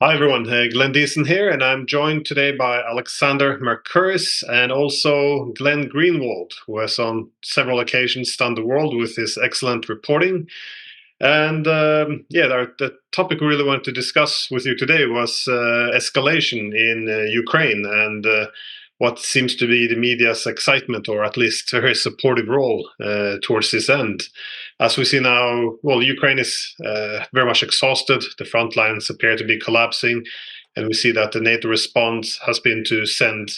Hi everyone, Glenn Diesen here, and I'm joined today by Alexander Mercouris and also Glenn Greenwald, who has on several occasions stunned the world with his excellent reporting. And the topic we really wanted to discuss with you today was escalation in Ukraine and what seems to be the media's excitement, or at least very supportive role towards this end. As we see now, well, Ukraine is very much exhausted. The front lines appear to be collapsing. And we see that the NATO response has been to send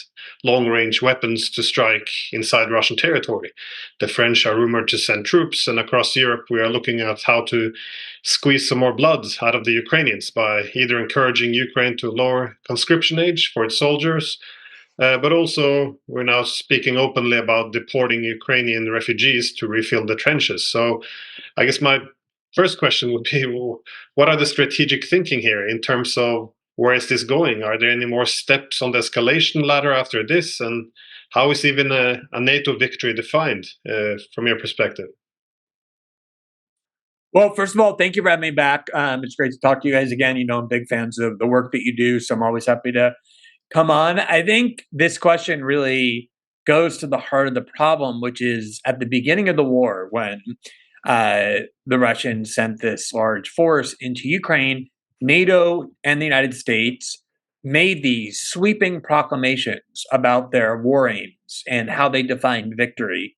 long-range weapons to strike inside Russian territory. The French are rumored to send troops, and across Europe we are looking at how to squeeze some more blood out of the Ukrainians by either encouraging Ukraine to lower conscription age for its soldiers, but also we're now speaking openly about deporting Ukrainian refugees to refill the trenches. So I guess my first question would be, what are the strategic thinking here in terms of where is this going? Are there any more steps on the escalation ladder after this? And how is even a NATO victory defined from your perspective? Well, first of all, thank you for having me back. It's great to talk to you guys again. I'm big fans of the work that you do, so I'm always happy to come on. I think this question really goes to the heart of the problem, which is at the beginning of the war, when the Russians sent this large force into Ukraine, NATO and the United States made these sweeping proclamations about their war aims and how they defined victory.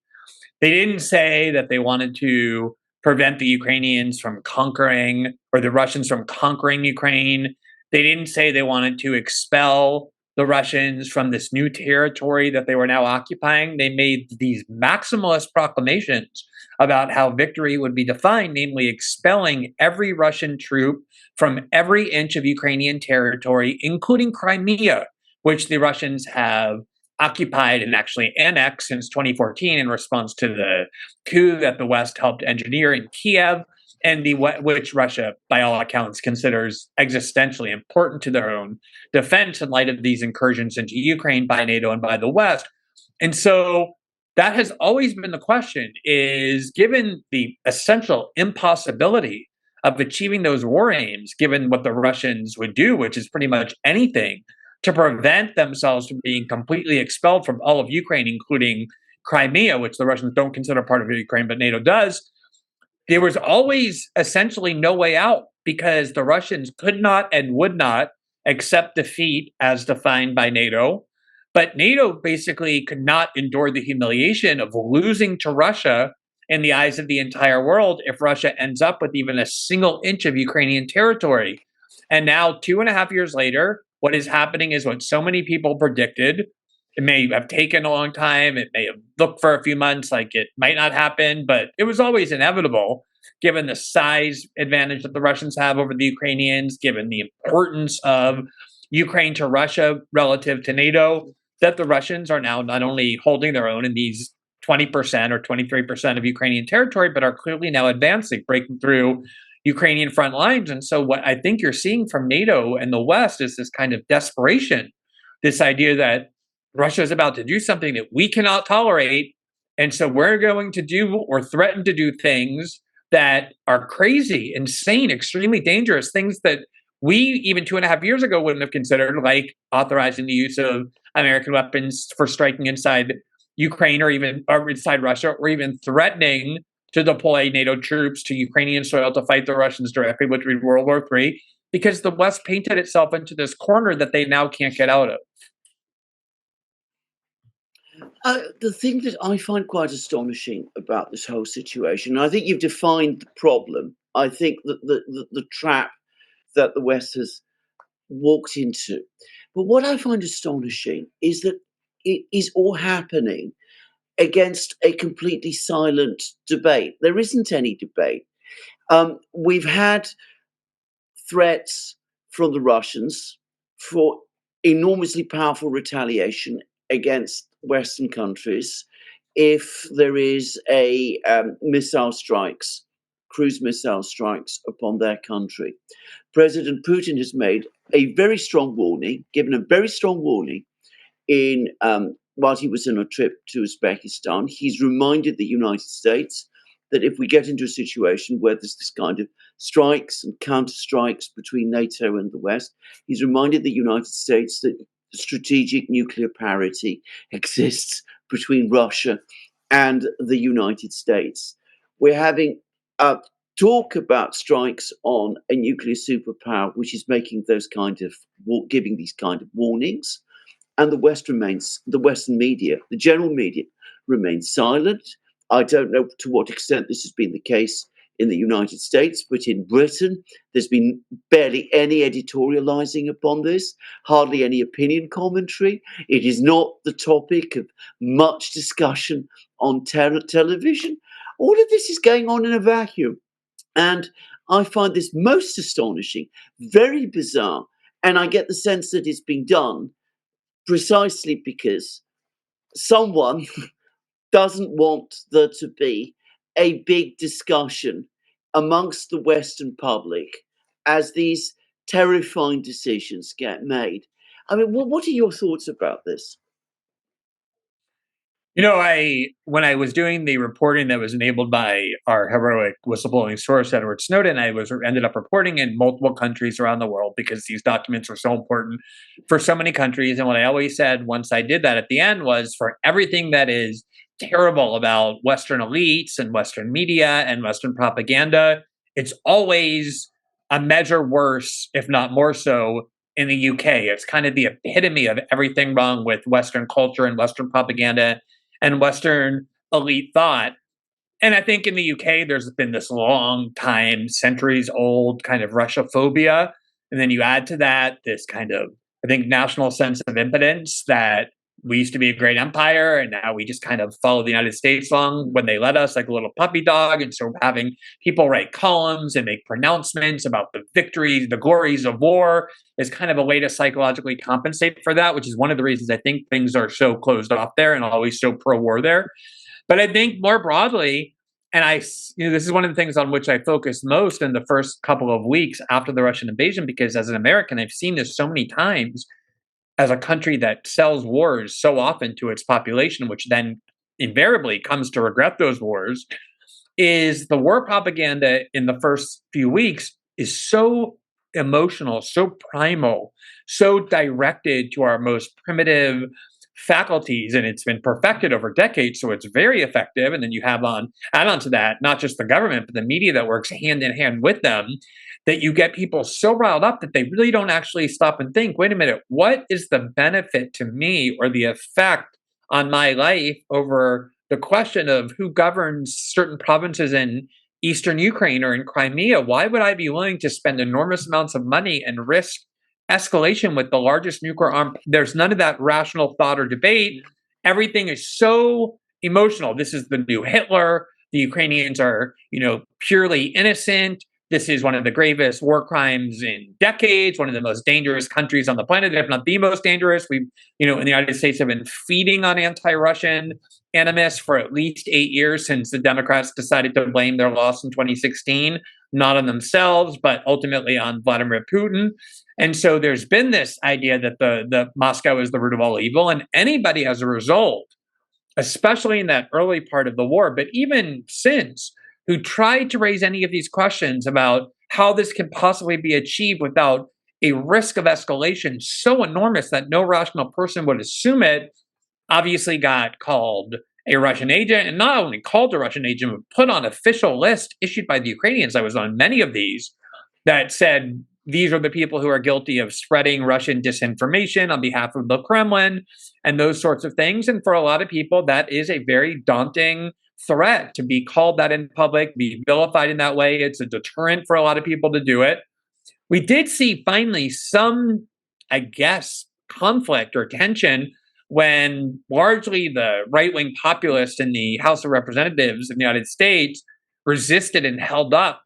They didn't say that they wanted to prevent the Ukrainians from conquering or the Russians from conquering Ukraine. They didn't say they wanted to expel the Russians from this new territory that they were now occupying. They made these maximalist proclamations about how victory would be defined, namely expelling every Russian troop from every inch of Ukrainian territory, including Crimea, which the Russians have occupied and actually annexed since 2014 in response to the coup that the West helped engineer in Kiev, and which Russia, by all accounts, considers existentially important to their own defense in light of these incursions into Ukraine by NATO and by the West. And so that has always been the question: is given the essential impossibility of achieving those war aims, given what the Russians would do, which is pretty much anything to prevent themselves from being completely expelled from all of Ukraine, including Crimea, which the Russians don't consider part of Ukraine, but NATO does, there was always essentially no way out because the Russians could not and would not accept defeat as defined by NATO. But NATO basically could not endure the humiliation of losing to Russia in the eyes of the entire world if Russia ends up with even a single inch of Ukrainian territory. And now, 2.5 years later, what is happening is what so many people predicted. It may have taken a long time. It may have looked for a few months like it might not happen, but it was always inevitable given the size advantage that the Russians have over the Ukrainians, given the importance of Ukraine to Russia relative to NATO, that the Russians are now not only holding their own in these 20% or 23% of Ukrainian territory, but are clearly now advancing, breaking through Ukrainian front lines. And so what I think you're seeing from NATO and the West is this kind of desperation, this idea that Russia is about to do something that we cannot tolerate. And so we're going to do or threaten to do things that are crazy, insane, extremely dangerous, things that we even 2.5 years ago wouldn't have considered, like authorizing the use of American weapons for striking inside Ukraine or inside Russia, or even threatening to deploy NATO troops to Ukrainian soil to fight the Russians directly, which would be World War III, because the West painted itself into this corner that they now can't get out of. The thing that I find quite astonishing about this whole situation, and I think you've defined the problem. I think that the trap that the West has walked into. But what I find astonishing is that it is all happening against a completely silent debate. There isn't any debate. We've had threats from the Russians for enormously powerful retaliation against Western countries if there is a cruise missile strikes upon their country. President Putin has made a very strong warning, given a very strong warning in while he was on a trip to Uzbekistan. He's reminded the United States that if we get into a situation where there's this kind of strikes and counter-strikes between NATO and the West. He's reminded the United States that strategic nuclear parity exists between Russia and the United States. We're having talk about strikes on a nuclear superpower, which is making those kind of giving these kind of warnings, and the Western media, the general media, remains silent. I don't know to what extent this has been the case in the United States, but in Britain, there's been barely any editorializing upon this, hardly any opinion commentary. It is not the topic of much discussion on television. All of this is going on in a vacuum. And I find this most astonishing, very bizarre, and I get the sense that it's been done precisely because someone doesn't want there to be a big discussion amongst the Western public as these terrifying decisions get made. I mean, what are your thoughts about this? When I was doing the reporting that was enabled by our heroic whistleblowing source, Edward Snowden, I ended up reporting in multiple countries around the world because these documents are so important for so many countries. And what I always said once I did that at the end was, for everything that is terrible about Western elites and Western media and Western propaganda, it's always a measure worse, if not more so, in the UK. It's kind of the epitome of everything wrong with Western culture and Western propaganda and Western elite thought. And I think in the UK, there's been this long time, centuries old kind of Russophobia. And then you add to that this kind of, I think, national sense of impotence that we used to be a great empire and now we just kind of follow the United States along when they let us, like a little puppy dog. And so having people write columns and make pronouncements about the victories, the glories of war is kind of a way to psychologically compensate for that, which is one of the reasons I think things are so closed off there and always so pro-war there. But I think more broadly, and this is one of the things on which I focused most in the first couple of weeks after the Russian invasion, because as an American, I've seen this so many times as a country that sells wars so often to its population, which then invariably comes to regret those wars, is the war propaganda in the first few weeks is so emotional, so primal, so directed to our most primitive faculties, and it's been perfected over decades, so it's very effective. And then you have add on to that, not just the government, but the media that works hand in hand with them, that you get people so riled up that they really don't actually stop and think, wait a minute, what is the benefit to me or the effect on my life over the question of who governs certain provinces in eastern Ukraine or in Crimea? Why would I be willing to spend enormous amounts of money and risk escalation with the largest nuclear arm? There's none of that rational thought or debate. Everything is so emotional. This is the new Hitler. The Ukrainians are, purely innocent. This is one of the gravest war crimes in decades, one of the most dangerous countries on the planet, if not the most dangerous. We, in the United States, have been feeding on anti-Russian animus for at least 8 years since the Democrats decided to blame their loss in 2016, not on themselves, but ultimately on Vladimir Putin. And so there's been this idea that the Moscow is the root of all evil, and anybody as a result, especially in that early part of the war, but even since, who tried to raise any of these questions about how this can possibly be achieved without a risk of escalation so enormous that no rational person would assume it, obviously got called a Russian agent, and not only called a Russian agent, but put on official list issued by the Ukrainians. I was on many of these that said, these are the people who are guilty of spreading Russian disinformation on behalf of the Kremlin and those sorts of things. And for a lot of people, that is a very daunting threat to be called that in public, be vilified in that way. It's a deterrent for a lot of people to do it. We did see finally some, I guess, conflict or tension when largely the right-wing populists in the House of Representatives in the United States resisted and held up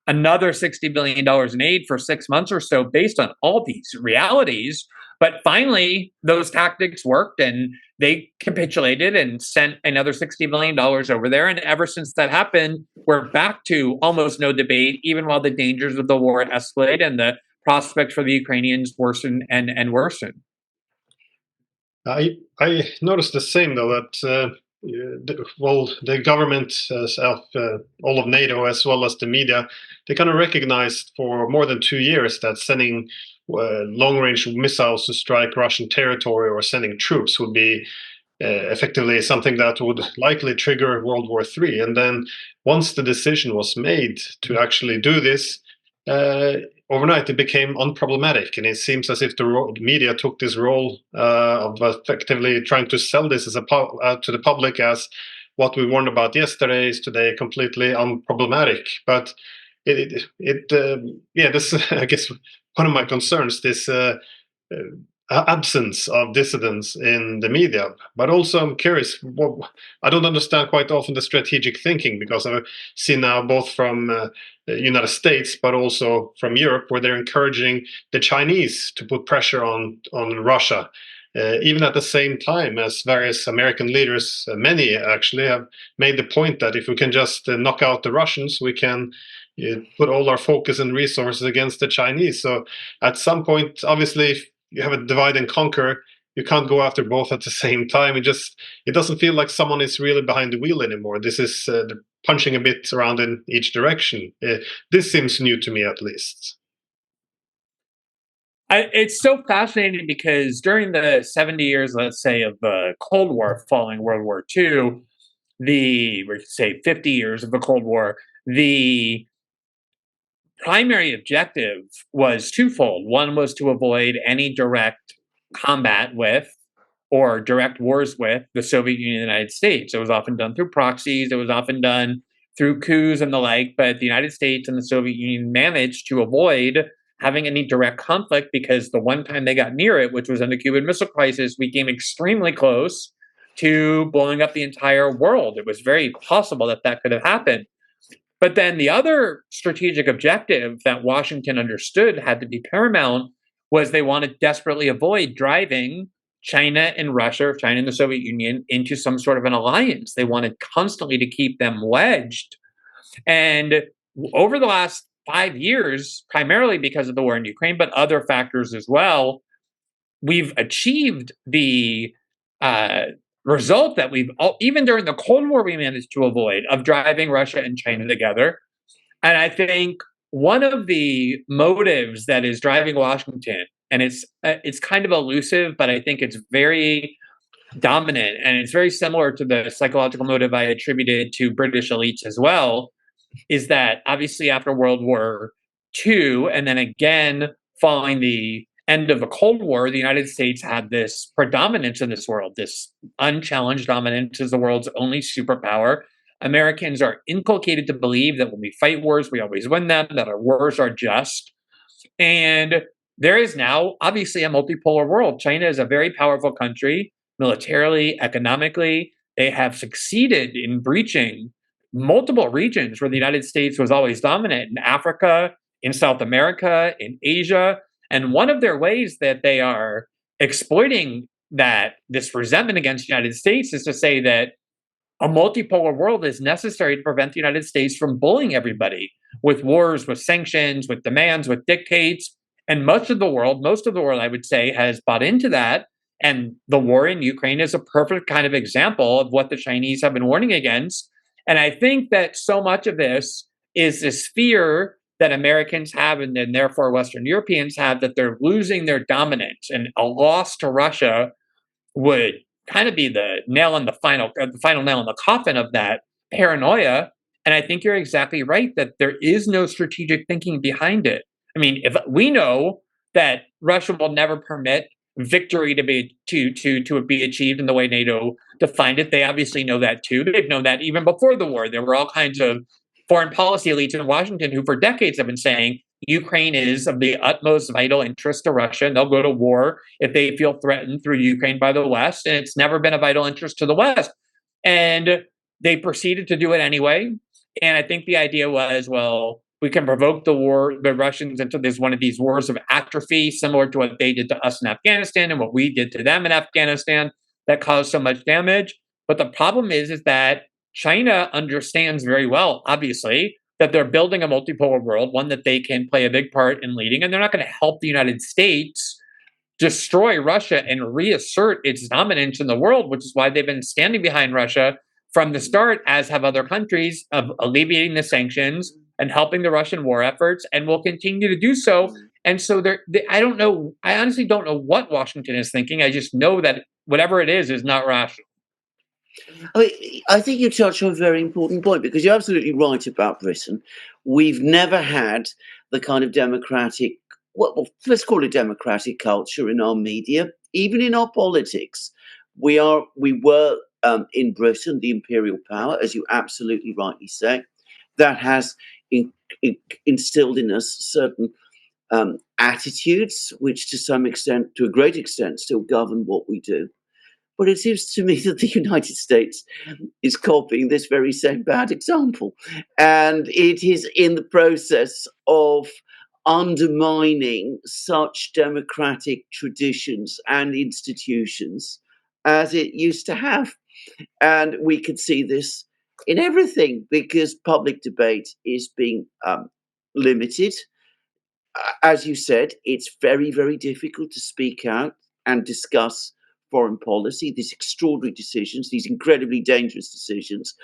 another $60 billion in aid for 6 months or so based on all these realities. But finally, those tactics worked and they capitulated and sent another $60 billion over there. And ever since that happened, we're back to almost no debate, even while the dangers of the war escalate and the prospects for the Ukrainians worsen and worsen. I noticed the same, though, that the government all of NATO as well as the media, they kind of recognized for more than 2 years that sending long-range missiles to strike Russian territory or sending troops would be effectively something that would likely trigger World War III. And then once the decision was made to actually do this, overnight it became unproblematic, and it seems as if the media took this role of effectively trying to sell this as to the public as what we warned about yesterday is today completely unproblematic. But this I guess one of my concerns, this absence of dissidents in the media. But also I'm curious, I don't understand quite often the strategic thinking, because I've seen now both from the United States but also from Europe where they're encouraging the Chinese to put pressure on Russia, even at the same time as various American leaders, many actually, have made the point that if we can just knock out the Russians, we can put all our focus and resources against the Chinese. So at some point, obviously, if you have a divide and conquer, you can't go after both at the same time. It doesn't feel like someone is really behind the wheel anymore. This is punching a bit around in each direction. This seems new to me, at least. It's so fascinating because during the 70 years, let's say, of the Cold War following World War II, say 50 years of the Cold War, the primary objective was twofold. One was to avoid any direct combat with or direct wars with the Soviet Union and the United States. It was often done through proxies. It was often done through coups and the like. But the United States and the Soviet Union managed to avoid having any direct conflict, because the one time they got near it, which was in the Cuban Missile Crisis, we came extremely close to blowing up the entire world. It was very possible that that could have happened. But then the other strategic objective that Washington understood had to be paramount was they wanted to desperately avoid driving China and Russia, or China and the Soviet Union, into some sort of an alliance. They wanted constantly to keep them wedged. And over the last 5 years, primarily because of the war in Ukraine, but other factors as well, we've achieved the result that even during the Cold War, we managed to avoid, of driving Russia and China together. And I think one of the motives that is driving Washington, and it's kind of elusive, but I think it's very dominant, and it's very similar to the psychological motive I attributed to British elites as well, is that obviously after World War II, and then again following the end of the Cold War, the United States had this predominance in this world, this unchallenged dominance as the world's only superpower. Americans are inculcated to believe that when we fight wars, we always win them, that our wars are just. And there is now obviously a multipolar world. China is a very powerful country, militarily, economically. They have succeeded in breaching multiple regions where the United States was always dominant, in Africa, in South America, in Asia. And one of their ways that they are exploiting this resentment against the United States is to say that a multipolar world is necessary to prevent the United States from bullying everybody with wars, with sanctions, with demands, with dictates. And most of the world, I would say, has bought into that. And the war in Ukraine is a perfect kind of example of what the Chinese have been warning against. And I think that so much of this is this fear that Americans have, and then therefore Western Europeans have, that they're losing their dominance, and a loss to Russia would kind of be the final nail in the coffin of that paranoia. And I think you're exactly right that there is no strategic thinking behind it. I mean, if we know that Russia will never permit victory to be achieved in the way NATO defined it, they obviously know that too. They've known that even before the war. There were all kinds of foreign policy elites in Washington who for decades have been saying Ukraine is of the utmost vital interest to Russia, and they'll go to war if they feel threatened through Ukraine by the West, and it's never been a vital interest to the West. And they proceeded to do it anyway. And I think the idea was, well, we can provoke the Russians into one of these wars of atrophy, similar to what they did to us in Afghanistan and what we did to them in Afghanistan that caused so much damage. But the problem is that China understands very well, obviously, that they're building a multipolar world, one that they can play a big part in leading, and they're not going to help the United States destroy Russia and reassert its dominance in the world, which is why they've been standing behind Russia from the start, as have other countries, of alleviating the sanctions and helping the Russian war efforts, and will continue to do so. And so I don't know. I honestly don't know what Washington is thinking. I just know that whatever it is not rational. I think you touch on a very important point, because you're absolutely right about Britain. We've never had the kind of democratic, well, let's call it democratic culture in our media, even in our politics. We were in Britain the imperial power, as you absolutely rightly say. That has instilled in us certain attitudes, which to a great extent, still govern what we do. But it seems to me that the United States is copying this very same bad example. And it is in the process of undermining such democratic traditions and institutions as it used to have. And we could see this in everything, because public debate is being limited. As you said, it's very, very difficult to speak out and discuss foreign policy, these extraordinary decisions, these incredibly dangerous decisions,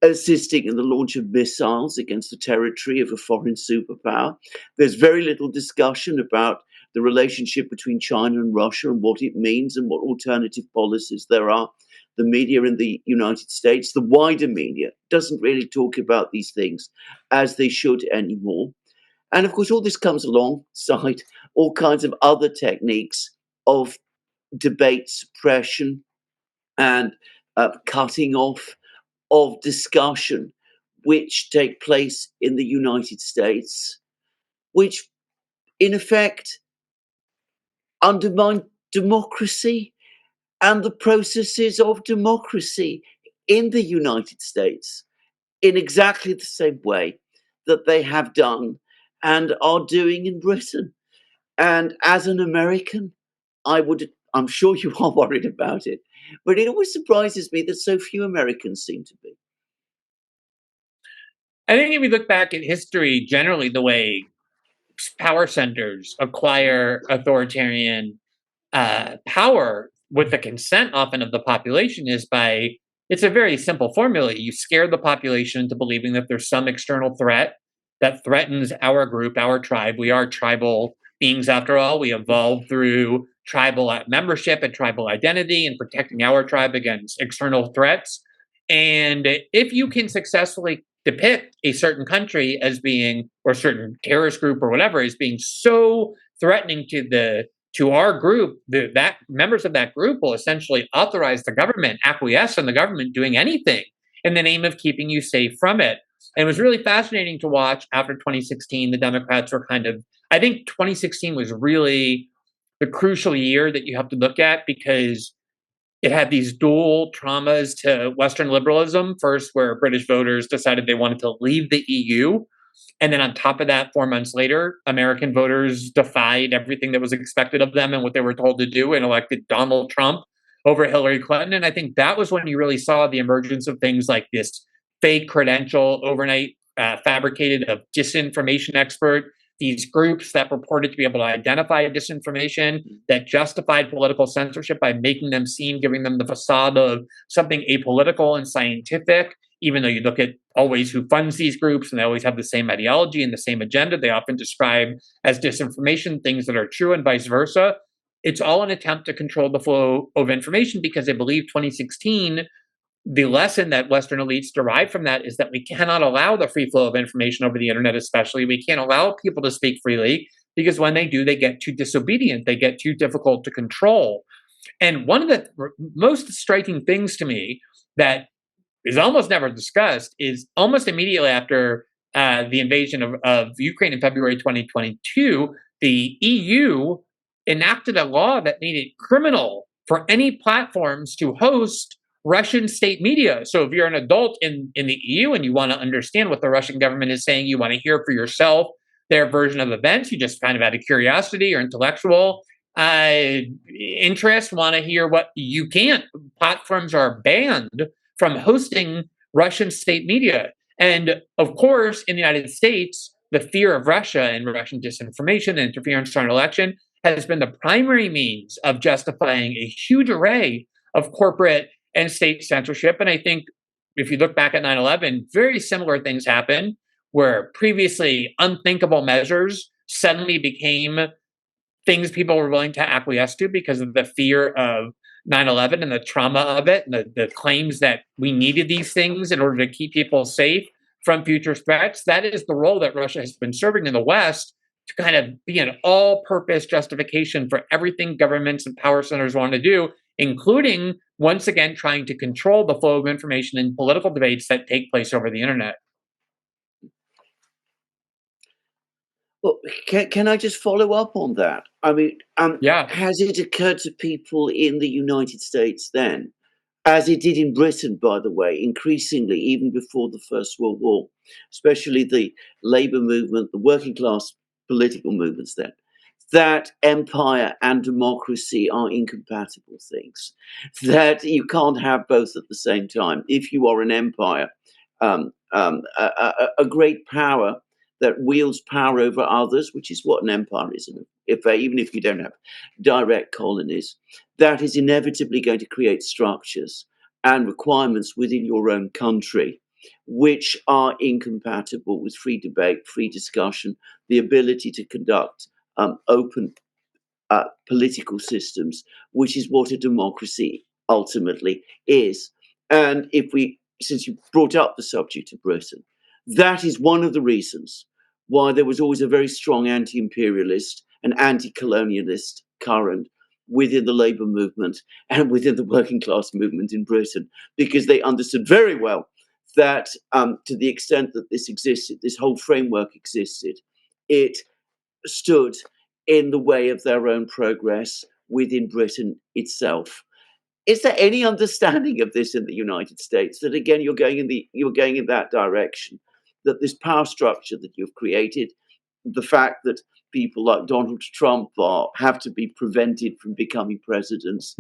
assisting in the launch of missiles against the territory of a foreign superpower. There's very little discussion about the relationship between China and Russia and what it means and what alternative policies there are. The media in the United States, the wider media, doesn't really talk about these things as they should anymore. And of course, all this comes alongside all kinds of other techniques of debate suppression and cutting off of discussion, which take place in the United States, which in effect undermine democracy and the processes of democracy in the United States in exactly the same way that they have done and are doing in Britain. And as an American, I'm sure you are worried about it, but it always surprises me that so few Americans seem to be. I think if we look back at history, generally the way power centers acquire authoritarian power with the consent often of the population is it's a very simple formula. You scare the population into believing that there's some external threat that threatens our group, our tribe. We are tribal beings after all. We evolved through tribal membership and tribal identity and protecting our tribe against external threats. And if you can successfully depict a certain country as being, or a certain terrorist group or whatever, as being so threatening to our group, that members of that group will essentially authorize the government, acquiesce in the government doing anything in the name of keeping you safe from it. And it was really fascinating to watch after 2016. The Democrats were I think 2016 was really the crucial year that you have to look at, because it had these dual traumas to Western liberalism. First, where British voters decided they wanted to leave the EU. And then on top of that, 4 months later, American voters defied everything that was expected of them and what they were told to do and elected Donald Trump over Hillary Clinton. And I think that was when you really saw the emergence of things like this fake credential, overnight fabricated of disinformation expert, these groups that purported to be able to identify disinformation, that justified political censorship by making them seem, giving them the facade of something apolitical and scientific, even though you look at always who funds these groups and they always have the same ideology and the same agenda. They often describe as disinformation things that are true and vice versa. It's all an attempt to control the flow of information, because they believe 2016, the lesson that Western elites derive from that is that we cannot allow the free flow of information over the internet, especially. We can't allow people to speak freely, because when they do, they get too disobedient. They get too difficult to control. And one of the most striking things to me that is almost never discussed is almost immediately after the invasion of Ukraine in February 2022, the EU enacted a law that made it criminal for any platforms to host Russian state media. So if you're an adult in the EU and you want to understand what the Russian government is saying, you want to hear for yourself their version of events, you just kind of out of curiosity or intellectual interest want to hear what you can't. Platforms are banned from hosting Russian state media. And of course, in the United States, the fear of Russia and Russian disinformation and interference in an election has been the primary means of justifying a huge array of corporate and state censorship. And I think if you look back at 9/11, very similar things happened where previously unthinkable measures suddenly became things people were willing to acquiesce to because of the fear of 9/11 and the trauma of it, and the claims that we needed these things in order to keep people safe from future threats. That is the role that Russia has been serving in the West, to kind of be an all-purpose justification for everything governments and power centers want to do, including, once again, trying to control the flow of information in political debates that take place over the internet. Well, can I just follow up on that? I mean, Yeah. has it occurred to people in the United States then, as it did in Britain, by the way, increasingly, even before the First World War, especially the labor movement, the working class political movements then, that empire and democracy are incompatible things, that you can't have both at the same time. If you are an empire, a great power that wields power over others, which is what an empire is, even if you don't have direct colonies, that is inevitably going to create structures and requirements within your own country which are incompatible with free debate, free discussion, the ability to conduct open political systems, which is what a democracy ultimately is. And since you brought up the subject of Britain, that is one of the reasons why there was always a very strong anti-imperialist and anti-colonialist current within the labor movement and within the working class movement in Britain, because they understood very well that to the extent that this existed, this whole framework existed, it stood in the way of their own progress within Britain itself. Is there any understanding of this in the United States, that again you're going in that direction, that this power structure that you've created, the fact that people like Donald Trump have to be prevented from becoming presidents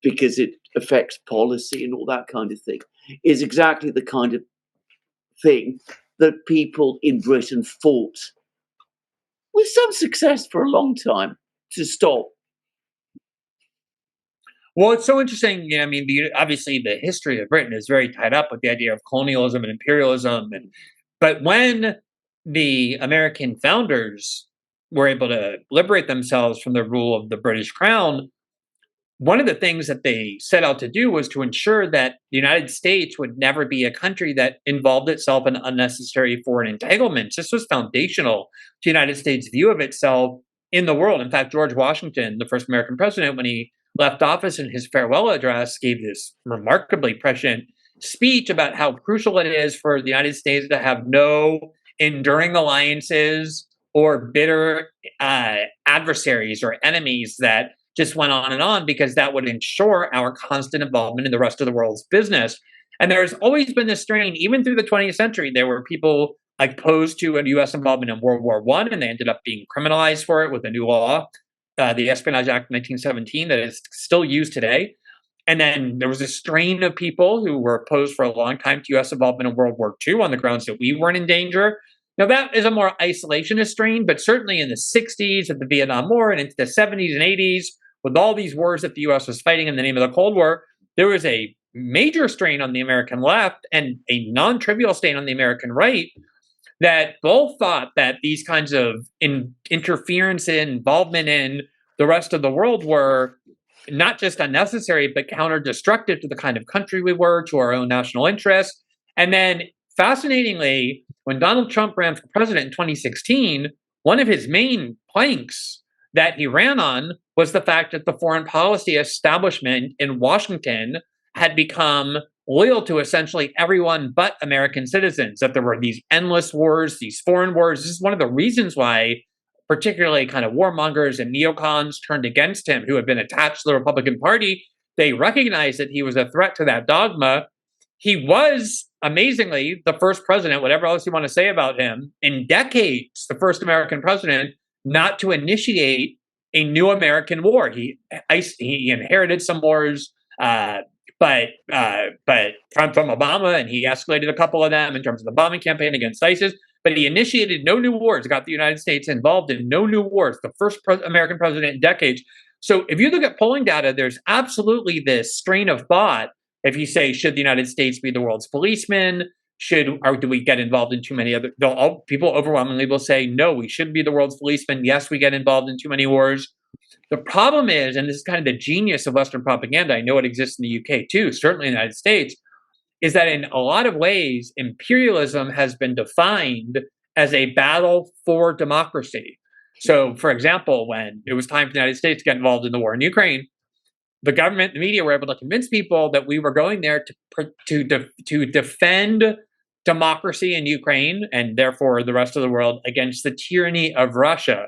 because it affects policy and all that kind of thing, is exactly the kind of thing that people in Britain fought with some success for a long time to stop? Well, it's so interesting. I mean, obviously, the history of Britain is very tied up with the idea of colonialism and imperialism. But when the American founders were able to liberate themselves from the rule of the British Crown, one of the things that they set out to do was to ensure that the United States would never be a country that involved itself in unnecessary foreign entanglements. This was foundational to the United States' view of itself in the world. In fact, George Washington, the first American president, when he left office in his farewell address, gave this remarkably prescient speech about how crucial it is for the United States to have no enduring alliances or bitter adversaries or enemies that just went on, because that would ensure our constant involvement in the rest of the world's business. And there's always been this strain, even through the 20th century. There were people opposed to a U.S. involvement in World War I, and they ended up being criminalized for it with a new law, the Espionage Act of 1917, that is still used today. And then there was a strain of people who were opposed for a long time to U.S. involvement in World War II on the grounds that we weren't in danger. Now, that is a more isolationist strain, but certainly in the 60s, with the Vietnam War, and into the 70s and 80s, with all these wars that the U.S. was fighting in the name of the Cold War, there was a major strain on the American left and a non-trivial strain on the American right, that both thought that these kinds of interference and involvement in the rest of the world were not just unnecessary, but counter-destructive to the kind of country we were, to our own national interests. And then, fascinatingly, when Donald Trump ran for president in 2016, one of his main planks that he ran on was the fact that the foreign policy establishment in Washington had become loyal to essentially everyone but American citizens, that there were these endless wars, these foreign wars. This is one of the reasons why particularly kind of warmongers and neocons turned against him, who had been attached to the Republican Party. They recognized that he was a threat to that dogma. He was, amazingly, the first president, whatever else you want to say about him, in decades, the first American president not to initiate a new American war. He inherited some wars, but from Obama, and he escalated a couple of them in terms of the bombing campaign against ISIS. but he initiated no new wars, got the United States involved in no new wars, the first American president in decades. So if you look at polling data, there's absolutely this strain of thought. If you say, should the United States be the world's policeman? Or do we get involved in too many other? People overwhelmingly will say, no, we shouldn't be the world's policeman. Yes, we get involved in too many wars. The problem is, and this is kind of the genius of Western propaganda, I know it exists in the UK too, certainly in the United States, is that in a lot of ways, imperialism has been defined as a battle for democracy. So, for example, when it was time for the United States to get involved in the war in Ukraine, the government, the media were able to convince people that we were going there to defend democracy in Ukraine and therefore the rest of the world against the tyranny of Russia.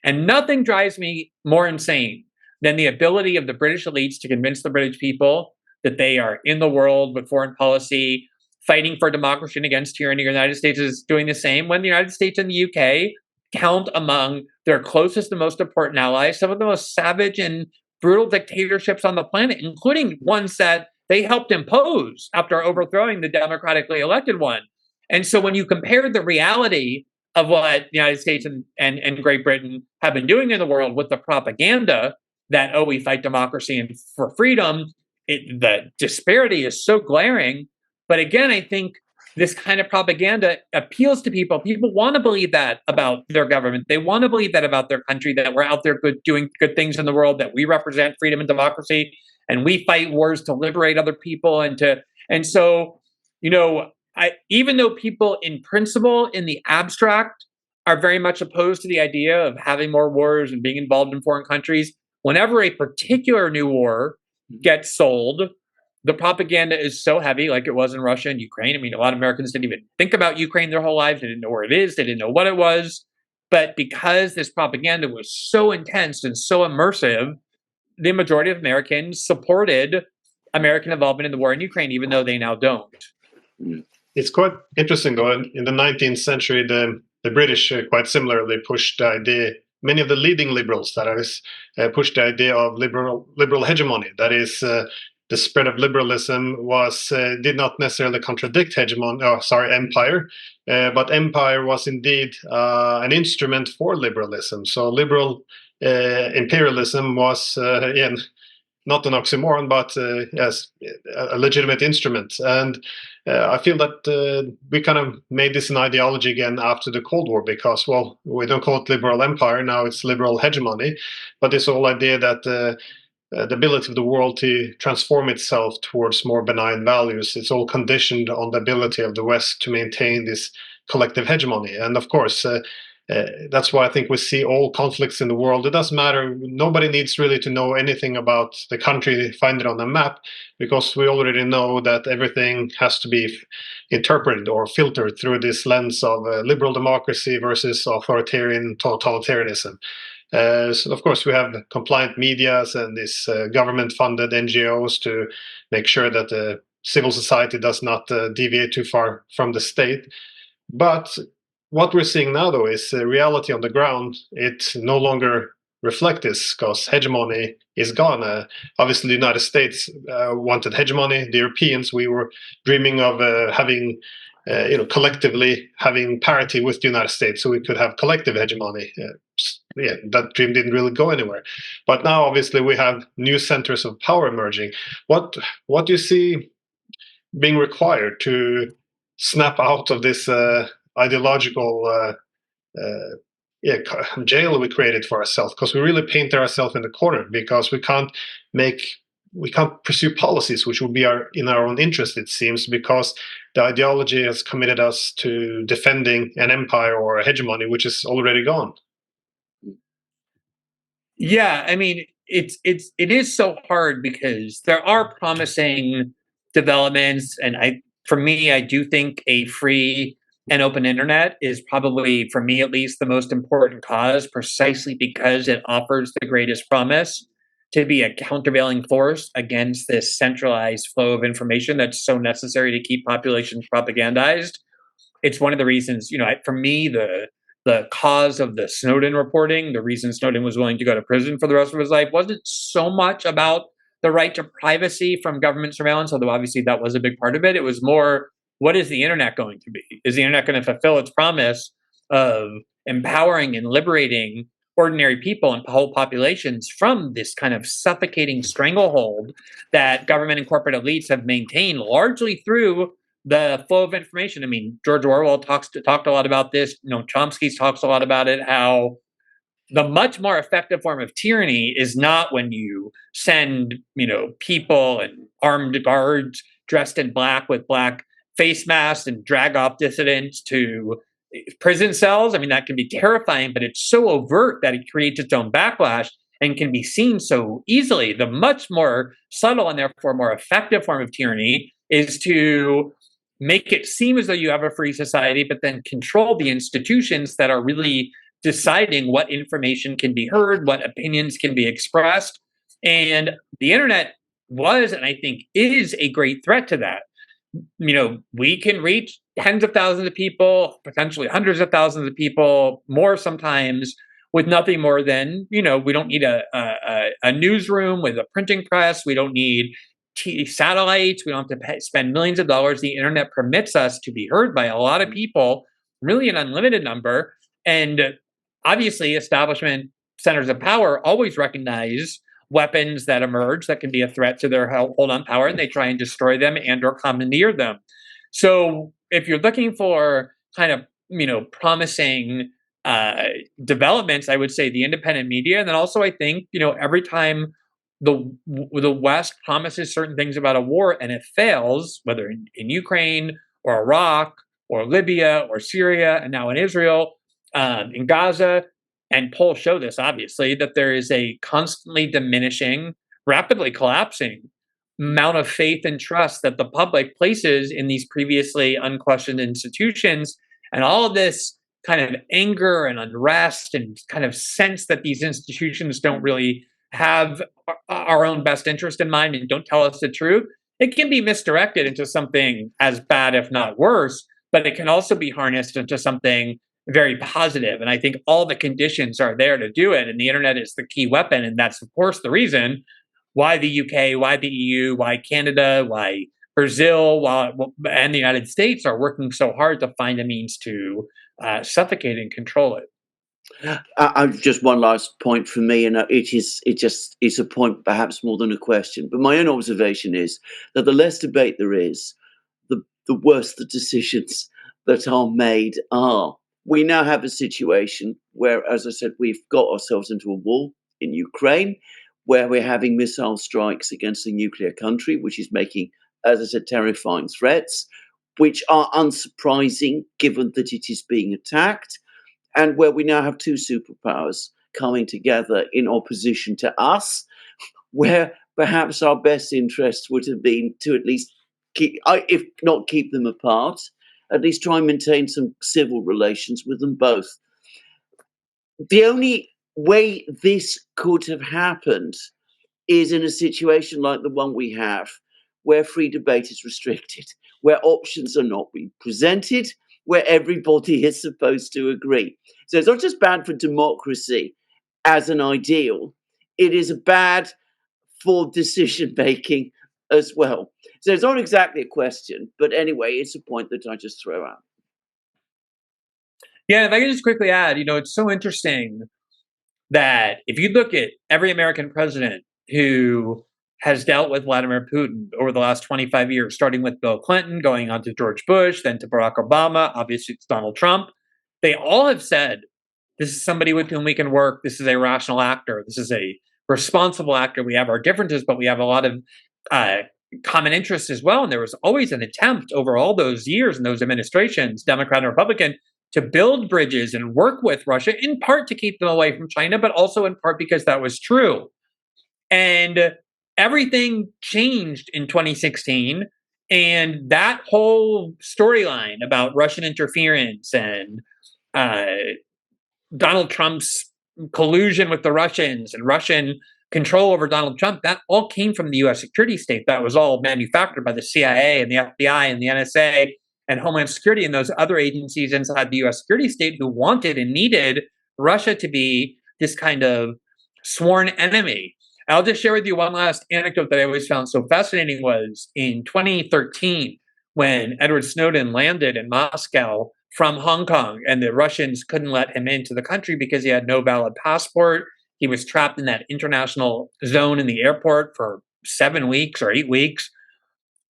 And nothing drives me more insane than the ability of the British elites to convince the British people that they are in the world with foreign policy, fighting for democracy and against tyranny. The United States is doing the same when the United States and the UK count among their closest and most important allies, some of the most savage and brutal dictatorships on the planet, including ones that they helped impose after overthrowing the democratically elected one. And so when you compare the reality of what the United States and Great Britain have been doing in the world with the propaganda that, oh, we fight democracy and for freedom, the disparity is so glaring. But again, I think this kind of propaganda appeals to people. People want to believe that about their government. They want to believe that about their country, that we're out there doing good things in the world, that we represent freedom and democracy, and we fight wars to liberate other people. And so, even though people in principle, in the abstract, are very much opposed to the idea of having more wars and being involved in foreign countries, whenever a particular new war gets sold, the propaganda is so heavy, like it was in Russia and Ukraine. I mean, a lot of Americans didn't even think about Ukraine their whole lives. They didn't know where it is. They didn't know what it was. But because this propaganda was so intense and so immersive, the majority of Americans supported American involvement in the war in Ukraine, even though they now don't. It's quite interesting, though. In the 19th century, the British quite similarly pushed the idea. Many of the leading liberals, that is, pushed the idea of liberal hegemony. That is, the spread of liberalism did not necessarily contradict empire, but empire was indeed an instrument for liberalism. So liberal imperialism was, again, not an oxymoron, but yes, a legitimate instrument. And I feel that we kind of made this an ideology again after the Cold War because, well, we don't call it liberal empire, now it's liberal hegemony. But this whole idea that the ability of the world to transform itself towards more benign values, it's all conditioned on the ability of the West to maintain this collective hegemony. And of course, that's why I think we see all conflicts in the world. It doesn't matter. Nobody needs really to know anything about the country, find it on a map, because we already know that everything has to be interpreted or filtered through this lens of liberal democracy versus authoritarian totalitarianism. So of course, we have compliant medias and these government-funded NGOs to make sure that the civil society does not deviate too far from the state. But what we're seeing now, though, is reality on the ground. It no longer reflects this because hegemony is gone. Obviously, the United States wanted hegemony. The Europeans, we were dreaming of having, collectively having parity with the United States so we could have collective hegemony. That dream didn't really go anywhere. But now, obviously, we have new centers of power emerging. What do you see being required to snap out of this ideological jail we created for ourselves? Because we really painted ourselves in the corner because we can't pursue policies which would be in our own interest, it seems, because the ideology has committed us to defending an empire or a hegemony which is already gone. Yeah, I mean, it is so hard because there are promising developments, and for me, I do think a free and open internet is probably, for me at least, the most important cause, precisely because it offers the greatest promise to be a countervailing force against this centralized flow of information that's so necessary to keep populations propagandized. It's one of the reasons, for me, the cause of the Snowden reporting, the reason Snowden was willing to go to prison for the rest of his life, wasn't so much about the right to privacy from government surveillance, although obviously that was a big part of it. It was more what is the internet going to be? Is the internet going to fulfill its promise of empowering and liberating ordinary people and whole populations from this kind of suffocating stranglehold that government and corporate elites have maintained largely through the flow of information? I mean, George Orwell talked a lot about this. Chomsky talks a lot about it, how the much more effective form of tyranny is not when you send, people and armed guards dressed in black with black face masks and drag off dissidents to prison cells. I mean, that can be terrifying, but it's so overt that it creates its own backlash and can be seen so easily. The much more subtle and therefore more effective form of tyranny is to make it seem as though you have a free society, but then control the institutions that are really deciding what information can be heard, what opinions can be expressed. And the internet was, and I think is, a great threat to that. We can reach tens of thousands of people, potentially hundreds of thousands of people, more sometimes, with nothing more than, we don't need a newsroom with a printing press. We don't need satellites. We don't have to spend millions of dollars. The internet permits us to be heard by a lot of people, really an unlimited number. And obviously, establishment centers of power always recognize weapons that emerge that can be a threat to their hold on power, and they try and destroy them and or commandeer them. So if you're looking for kind of, promising developments, I would say the independent media. And then also, I think, every time the West promises certain things about a war and it fails, whether in Ukraine or Iraq or Libya or Syria, and now in Israel, in Gaza, and polls show this, obviously, that there is a constantly diminishing, rapidly collapsing amount of faith and trust that the public places in these previously unquestioned institutions. And all of this kind of anger and unrest and kind of sense that these institutions don't really have our own best interest in mind and don't tell us the truth, it can be misdirected into something as bad, if not worse, but it can also be harnessed into something very positive. And I think all the conditions are there to do it. And the internet is the key weapon. And that's, of course, the reason why the UK, why the EU, why Canada, why Brazil, and the United States are working so hard to find a means to suffocate and control it. Just one last point from me, and it's a point perhaps more than a question. But my own observation is that the less debate there is, the worse the decisions that are made are. We now have a situation where, as I said, we've got ourselves into a war in Ukraine, where we're having missile strikes against a nuclear country, which is making, as I said, terrifying threats, which are unsurprising given that it is being attacked, and where we now have two superpowers coming together in opposition to us, where perhaps our best interest would have been to at least keep, if not keep them apart, at least try and maintain some civil relations with them both. The only way this could have happened is in a situation like the one we have, where free debate is restricted, where options are not being presented, where everybody is supposed to agree. So it's not just bad for democracy as an ideal, it is bad for decision making as well. So it's not exactly a question, but anyway, it's a point that I just throw out. Yeah, if I can just quickly add, it's so interesting that if you look at every American president who has dealt with Vladimir Putin over the last 25 years, starting with Bill Clinton, going on to George Bush, then to Barack Obama, obviously it's Donald Trump, they all have said, this is somebody with whom we can work. This is a rational actor. This is a responsible actor. We have our differences, but we have a lot of common interests as well. And there was always an attempt over all those years and those administrations, Democrat and Republican, to build bridges and work with Russia, in part to keep them away from China, but also in part because that was true. And everything changed in 2016. And that whole storyline about Russian interference and Donald Trump's collusion with the Russians and Russian control over Donald Trump, that all came from the U.S. security state. That was all manufactured by the CIA and the FBI and the NSA and Homeland Security and those other agencies inside the U.S. security state who wanted and needed Russia to be this kind of sworn enemy. I'll just share with you one last anecdote that I always found so fascinating. Was in 2013 when Edward Snowden landed in Moscow from Hong Kong, and the Russians couldn't let him into the country because he had no valid passport. He was trapped in that international zone in the airport for 7 weeks or 8 weeks.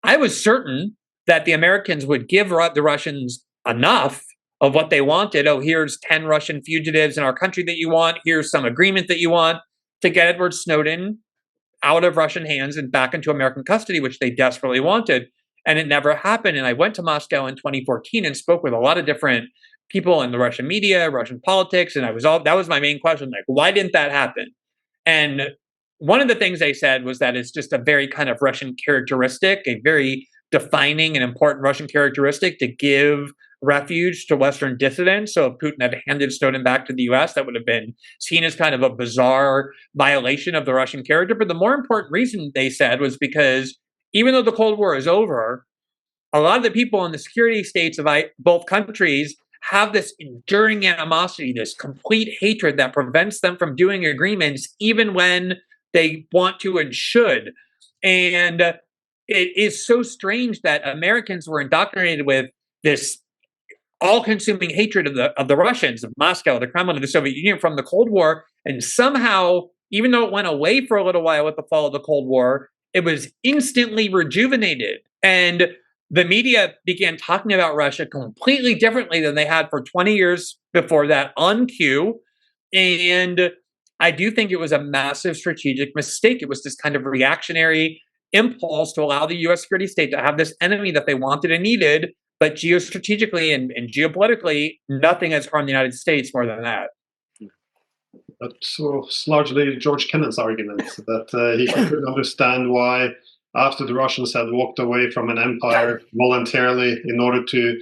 I was certain that the Americans would give the Russians enough of what they wanted. Oh, here's 10 Russian fugitives in our country that you want. Here's some agreement that you want to get Edward Snowden out of Russian hands and back into American custody, which they desperately wanted. And it never happened. And I went to Moscow in 2014 and spoke with a lot of different people in the Russian media, Russian politics. And that was my main question. Like, why didn't that happen? And one of the things they said was that it's just a very kind of Russian characteristic, a very defining and important Russian characteristic to give refuge to Western dissidents. So if Putin had handed Snowden back to the US, that would have been seen as kind of a bizarre violation of the Russian character. But the more important reason, they said, was because even though the Cold War is over, a lot of the people in the security states of both countries have this enduring animosity, this complete hatred that prevents them from doing agreements even when they want to and should. And it is so strange that Americans were indoctrinated with this all-consuming hatred of the Russians, of Moscow, the Kremlin, of the Soviet Union from the Cold War. And somehow, even though it went away for a little while with the fall of the Cold War, it was instantly rejuvenated. And the media began talking about Russia completely differently than they had for 20 years before that on cue. And I do think it was a massive strategic mistake. It was this kind of reactionary impulse to allow the US security state to have this enemy that they wanted and needed. But geostrategically and geopolitically, nothing has harmed the United States more than that. That's largely George Kennan's argument that he couldn't understand why, after the Russians had walked away from an empire voluntarily in order to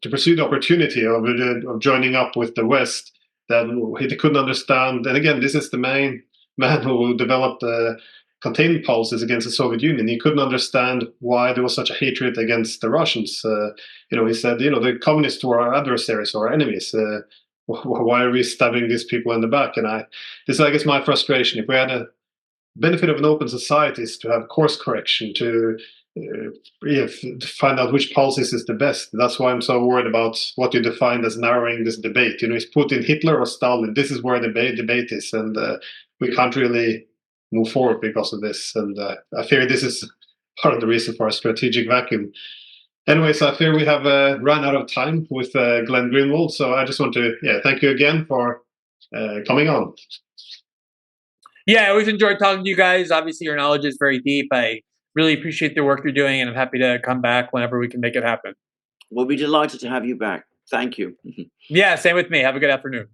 pursue the opportunity of joining up with the West, that he couldn't understand. And again, this is the main man who developed containment policies against the Soviet Union. He couldn't understand why there was such a hatred against the Russians. He said, the communists were our adversaries or our enemies. Why are we stabbing these people in the back? And this is, I guess, my frustration. If we had a benefit of an open society is to have course correction, to find out which policies is the best. That's why I'm so worried about what you defined as narrowing this debate. Is Putin Hitler or Stalin? This is where the debate is, and we can't really move forward because of this. And I fear this is part of the reason for a strategic vacuum. Anyways, I fear we have run out of time with Glenn Greenwald. So I just want to thank you again for coming on. Yeah, I always enjoyed talking to you guys. Obviously, your knowledge is very deep. I really appreciate the work you're doing, and I'm happy to come back whenever we can make it happen. We'll be delighted to have you back. Thank you. Yeah, same with me. Have a good afternoon.